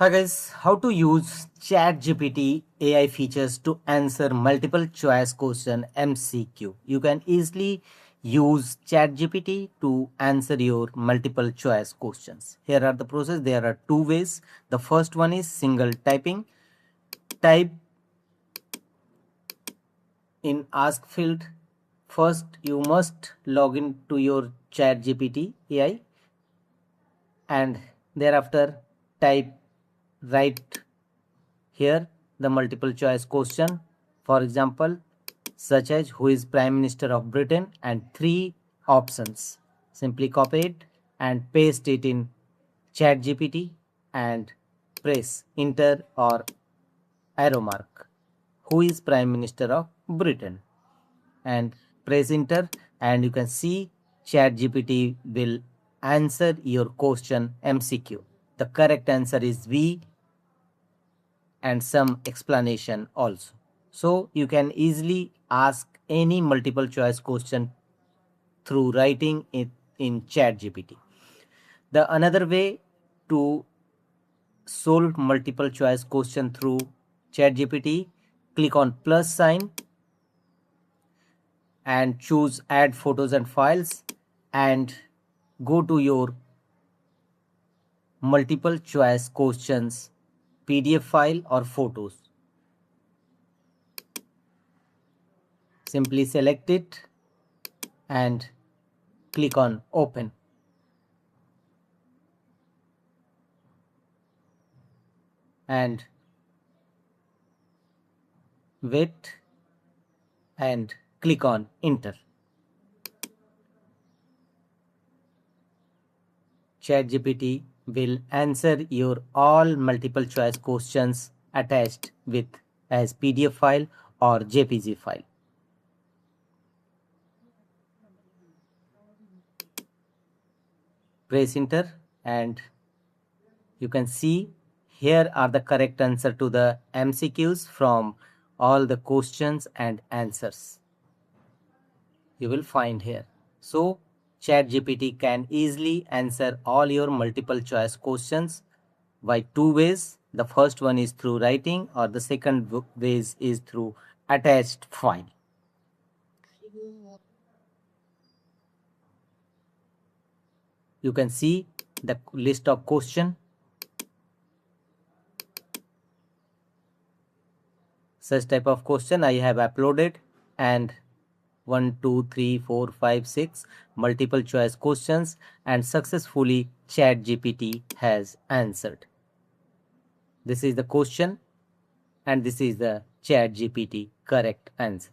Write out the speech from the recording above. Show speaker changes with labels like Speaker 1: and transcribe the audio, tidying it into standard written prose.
Speaker 1: Hi guys, how to use ChatGPT AI features to answer multiple choice question MCQ. You can easily use ChatGPT to answer your multiple choice questions. Here are the process. There are two ways. The first one is single typing. Type in ask field. First, you must log in to your ChatGPT AI and thereafter write here the multiple choice question, for example, such as who is Prime Minister of Britain, and three options. Simply copy it and paste it in ChatGPT and press enter or arrow mark. Who is Prime Minister of Britain? And press enter, and you can see ChatGPT will answer your question MCQ. The correct answer is V and some explanation also. So you can easily ask any multiple choice question through writing it in ChatGPT. The another way to solve multiple choice question through ChatGPT, click on plus sign and choose add photos and files and go to your multiple choice questions PDF file or photos. Simply select it and click on open. And wait and click on enter. ChatGPT will answer your all multiple choice questions attached with as PDF file or JPG file. Press enter and you can see here are the correct answer to the MCQs from all the questions and answers you will find here. So ChatGPT can easily answer all your multiple choice questions by two ways. The first one is through writing or the second ways is through attached file. You can see the list of question. Such type of question I have uploaded, and 1, 2, 3, 4, 5, 6 multiple choice questions, and successfully ChatGPT has answered. This is the question and this is the ChatGPT correct answer.